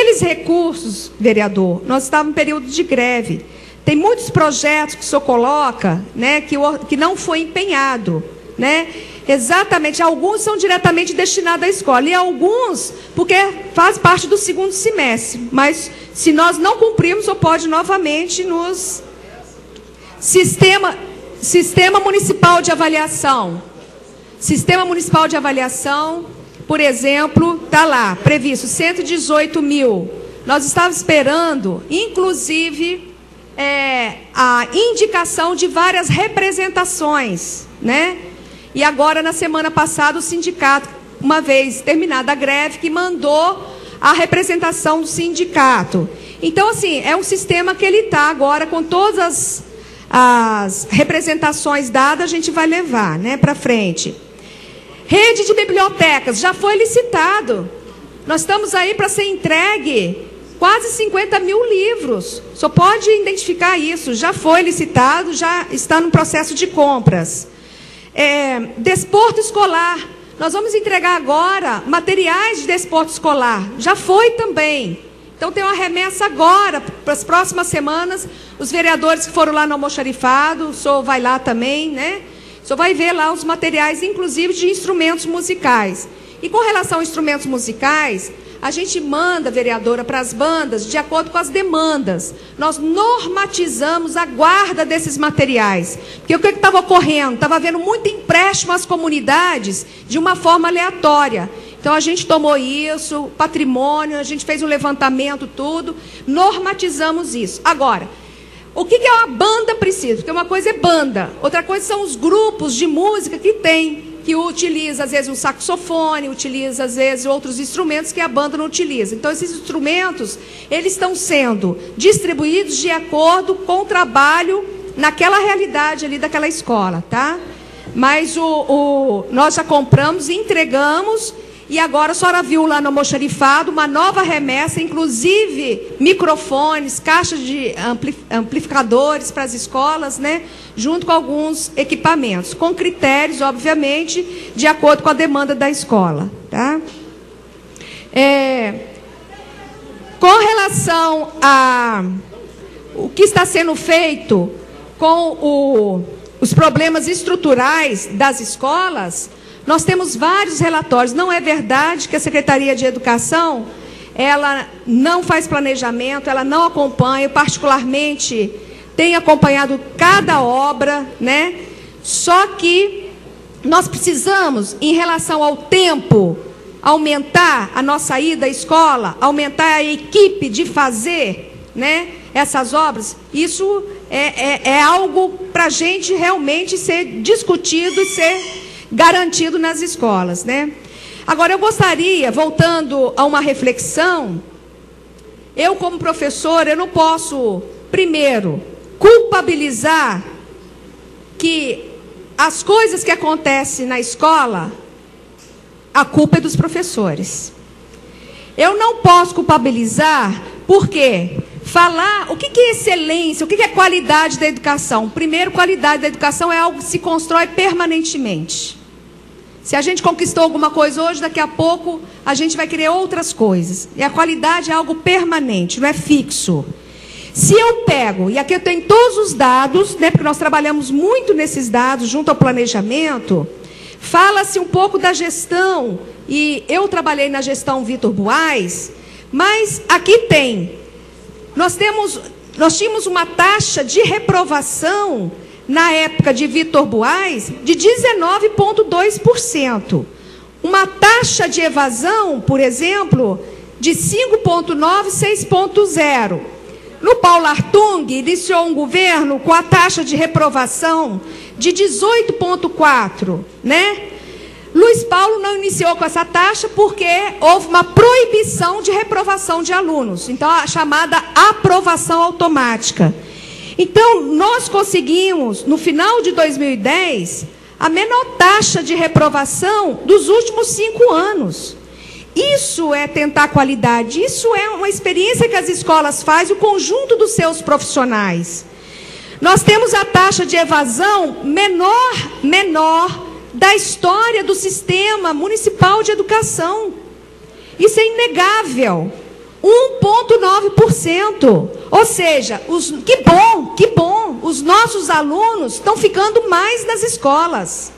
aqueles recursos, vereador, nós estávamos em período de greve. Tem muitos projetos que o senhor coloca, né, que não foi empenhado, né? Exatamente, alguns são diretamente destinados à escola, e alguns porque faz parte do segundo semestre. Mas, se nós não cumprirmos, o senhor pode novamente nos... Sistema Municipal de Avaliação. Sistema Municipal de Avaliação, por exemplo, está lá, previsto 118 mil. Nós estávamos esperando, inclusive, a indicação de várias representações, né? E agora, na semana passada, o sindicato, uma vez terminada a greve, que mandou a representação do sindicato. Então, assim, é um sistema que ele está agora, com todas as representações dadas, a gente vai levar, né, para frente. Rede de bibliotecas, já foi licitado. Nós estamos aí para ser entregue quase 50 mil livros. Só pode identificar isso. Já foi licitado, já está no processo de compras. Desporto escolar. Nós vamos entregar agora materiais de desporto escolar. Já foi também. Então tem uma remessa agora, para as próximas semanas. Os vereadores que foram lá no almoxarifado, o senhor vai lá também, né? O senhor vai ver lá os materiais, inclusive de instrumentos musicais. E com relação a instrumentos musicais, a gente manda, vereadora, para as bandas, de acordo com as demandas. Nós normatizamos a guarda desses materiais. Porque o que estava ocorrendo? Estava havendo muito empréstimo às comunidades de uma forma aleatória. Então, a gente tomou isso, patrimônio, a gente fez um levantamento, tudo, normatizamos isso. Agora, o que a banda precisa? Porque uma coisa é banda, outra coisa são os grupos de música que tem, que utiliza, às vezes, um saxofone, utiliza, às vezes, outros instrumentos que a banda não utiliza. Então, esses instrumentos, eles estão sendo distribuídos de acordo com o trabalho naquela realidade ali daquela escola, tá? Mas nós já compramos e entregamos, e agora a senhora viu lá no almoxarifado uma nova remessa, inclusive microfones, caixas de amplificadores para as escolas, né? Junto com alguns equipamentos, com critérios, obviamente, de acordo com a demanda da escola. Tá? Com relação a o que está sendo feito com os problemas estruturais das escolas, nós temos vários relatórios. Não é verdade que a Secretaria de Educação, ela não faz planejamento, ela não acompanha. Eu, particularmente, tenho acompanhado cada obra, né? Só que nós precisamos, em relação ao tempo, aumentar a nossa ida à escola, aumentar a equipe de fazer, né, essas obras. Isso é algo para a gente realmente ser discutido e ser garantido nas escolas, né? Agora, eu gostaria, voltando a uma reflexão, eu, como professora, eu não posso, primeiro, culpabilizar que as coisas que acontecem na escola, a culpa é dos professores. Eu não posso culpabilizar, porque falar o que é excelência, o que é qualidade da educação. Primeiro, qualidade da educação é algo que se constrói permanentemente. Se a gente conquistou alguma coisa hoje, daqui a pouco a gente vai querer outras coisas. E a qualidade é algo permanente, não é fixo. Se eu pego, e aqui eu tenho todos os dados, né, porque nós trabalhamos muito nesses dados junto ao planejamento, fala-se um pouco da gestão, e eu trabalhei na gestão Vitor Buarque, mas aqui nós tínhamos uma taxa de reprovação na época de Vitor Buarque de 19,2%. Uma taxa de evasão, por exemplo, de 5,9%, 6,0%. No Paulo Artung, iniciou um governo com a taxa de reprovação de 18,4%, né? Luiz Paulo não iniciou com essa taxa porque houve uma proibição de reprovação de alunos. Então, a chamada aprovação automática. Então, nós conseguimos, no final de 2010, a menor taxa de reprovação dos últimos 5 anos. Isso é tentar qualidade, isso é uma experiência que as escolas fazem, o conjunto dos seus profissionais. Nós temos a taxa de evasão menor da história do sistema municipal de educação. Isso é inegável. 1,9%. Ou seja, que bom, os nossos alunos estão ficando mais nas escolas.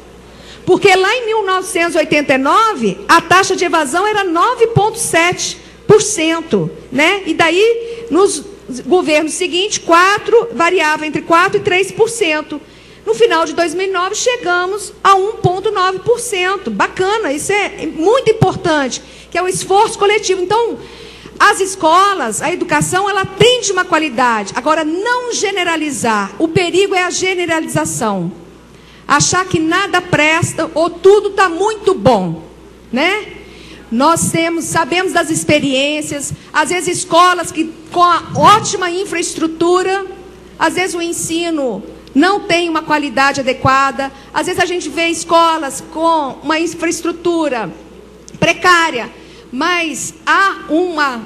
Porque lá em 1989, a taxa de evasão era 9,7%, né? E daí, nos governos seguintes, variava entre 4% e 3%. No final de 2009, chegamos a 1,9%. Bacana, isso é muito importante, que é o esforço coletivo. Então, as escolas, a educação, ela tem de uma qualidade. Agora, não generalizar. O perigo é a generalização. Achar que nada presta ou tudo está muito bom, né? Nós sabemos das experiências, às vezes escolas que com a ótima infraestrutura, às vezes o ensino não tem uma qualidade adequada, às vezes a gente vê escolas com uma infraestrutura precária, mas há uma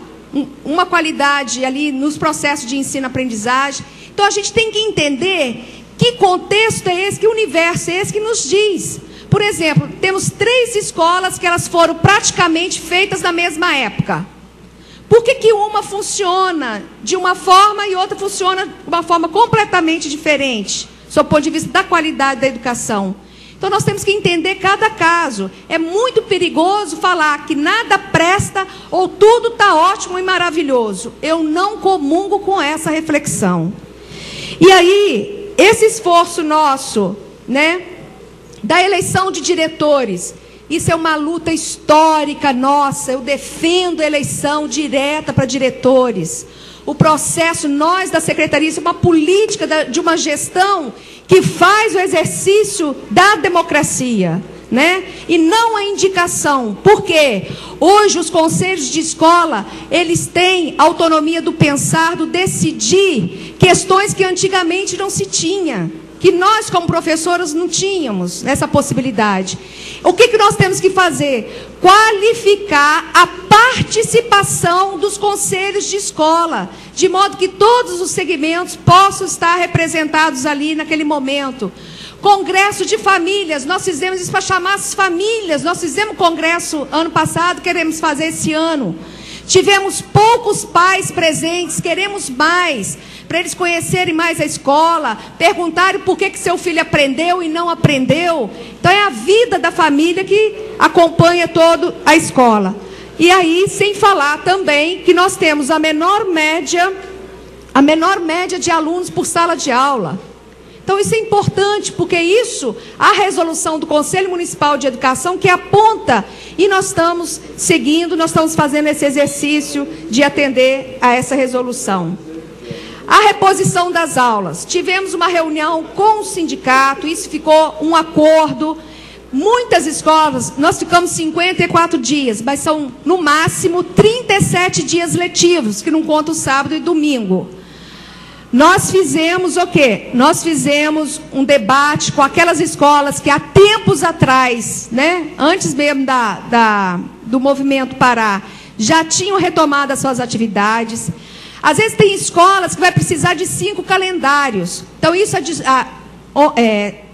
qualidade ali nos processos de ensino-aprendizagem. Então a gente tem que entender que contexto é esse, que universo é esse que nos diz. Por exemplo, temos 3 escolas que elas foram praticamente feitas na mesma época. Por que uma funciona de uma forma e outra funciona de uma forma completamente diferente, sob o ponto de vista da qualidade da educação? Então nós temos que entender cada caso. É muito perigoso falar que nada presta ou tudo está ótimo e maravilhoso. Eu não comungo com essa reflexão. E aí, esse esforço nosso, né, da eleição de diretores, isso é uma luta histórica nossa. Eu defendo a eleição direta para diretores. O processo, nós da Secretaria, isso é uma política de uma gestão que faz o exercício da democracia, né? E não a indicação. Por quê? Hoje os conselhos de escola, eles têm autonomia do pensar, do decidir, questões que antigamente não se tinha, que nós como professoras não tínhamos essa possibilidade. O que nós temos que fazer? Qualificar a participação dos conselhos de escola, de modo que todos os segmentos possam estar representados ali naquele momento. Congresso de famílias, nós fizemos isso para chamar as famílias, nós fizemos congresso ano passado, queremos fazer esse ano. Tivemos poucos pais presentes, queremos mais, para eles conhecerem mais a escola, perguntarem por que seu filho aprendeu e não aprendeu. Então é a vida da família que acompanha toda a escola. E aí, sem falar também que nós temos a menor média de alunos por sala de aula. Então isso é importante, porque isso, a resolução do Conselho Municipal de Educação que aponta, e nós estamos seguindo, nós estamos fazendo esse exercício de atender a essa resolução. A reposição das aulas. Tivemos uma reunião com o sindicato, isso ficou um acordo. Muitas escolas, nós ficamos 54 dias, mas são no máximo 37 dias letivos, que não conta o sábado e domingo. Nós fizemos o quê? Nós fizemos um debate com aquelas escolas que há tempos atrás, né, antes mesmo do movimento parar, já tinham retomado as suas atividades. Às vezes tem escolas que vai precisar de 5 calendários. Então, isso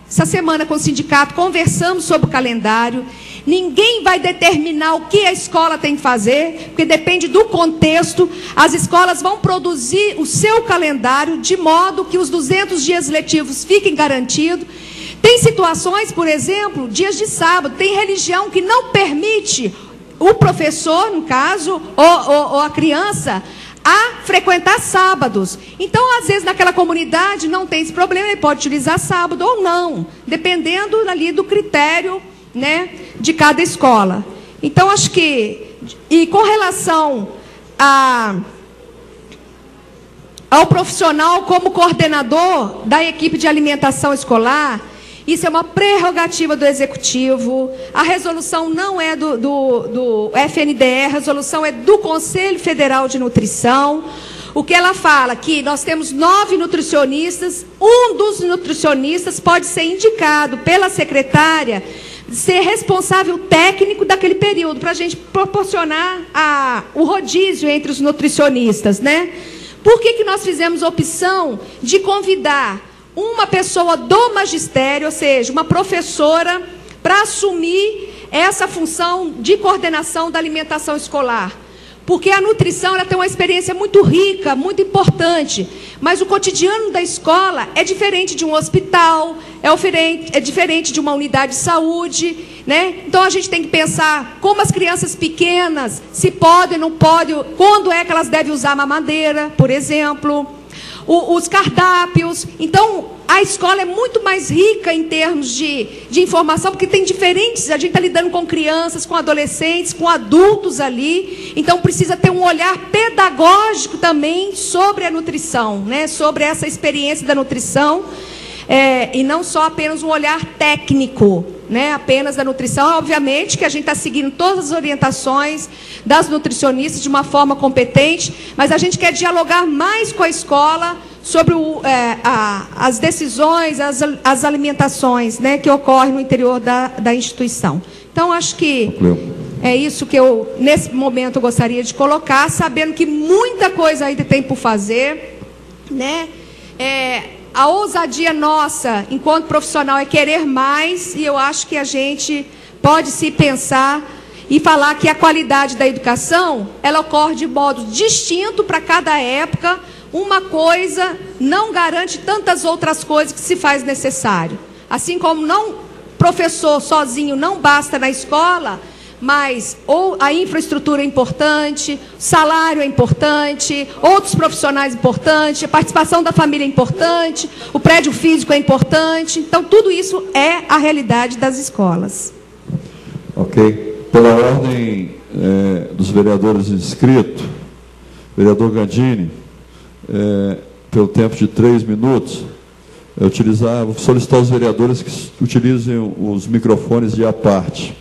essa semana com o sindicato conversamos sobre o calendário. Ninguém vai determinar o que a escola tem que fazer, porque depende do contexto. As escolas vão produzir o seu calendário de modo que os 200 dias letivos fiquem garantidos. Tem situações, por exemplo, dias de sábado, tem religião que não permite o professor, no caso, ou a criança, a frequentar sábados. Então, às vezes, naquela comunidade não tem esse problema, ele pode utilizar sábado ou não, dependendo ali do critério, né, de cada escola. Então, acho que, e com relação ao profissional como coordenador da equipe de alimentação escolar, isso é uma prerrogativa do Executivo. A resolução não é do FNDE, a resolução é do Conselho Federal de Nutrição. O que ela fala? Que nós temos 9 nutricionistas, um dos nutricionistas pode ser indicado pela secretária, ser responsável técnico daquele período, para a gente proporcionar o rodízio entre os nutricionistas, né? Por que nós fizemos a opção de convidar uma pessoa do magistério, ou seja, uma professora, para assumir essa função de coordenação da alimentação escolar? Porque a nutrição ela tem uma experiência muito rica, muito importante, mas o cotidiano da escola é diferente de um hospital, é diferente de uma unidade de saúde, né? Então a gente tem que pensar como as crianças pequenas, se podem, não podem, quando é que elas devem usar a mamadeira, por exemplo, os cardápios. Então a escola é muito mais rica em termos de informação, porque tem diferentes, a gente está lidando com crianças, com adolescentes, com adultos ali, então precisa ter um olhar pedagógico também sobre a nutrição, né? Sobre essa experiência da nutrição, e não só apenas um olhar técnico, né? Apenas da nutrição. Obviamente que a gente está seguindo todas as orientações das nutricionistas de uma forma competente, mas a gente quer dialogar mais com a escola sobre as decisões, as alimentações, né, que ocorrem no interior da instituição. Então, acho que é isso que eu, nesse momento, gostaria de colocar, sabendo que muita coisa ainda tem por fazer, né? A ousadia nossa, enquanto profissional, é querer mais, e eu acho que a gente pode se pensar e falar que a qualidade da educação, ela ocorre de modo distinto para cada época. Uma coisa não garante tantas outras coisas que se faz necessário. Assim como professor sozinho não basta na escola, mas ou a infraestrutura é importante, salário é importante, outros profissionais importantes, a participação da família é importante, o prédio físico é importante. Então, tudo isso é a realidade das escolas. Ok. Pela ordem dos vereadores inscritos, vereador Gandini, pelo tempo de 3 minutos, vou solicitar aos vereadores que utilizem os microfones de à parte.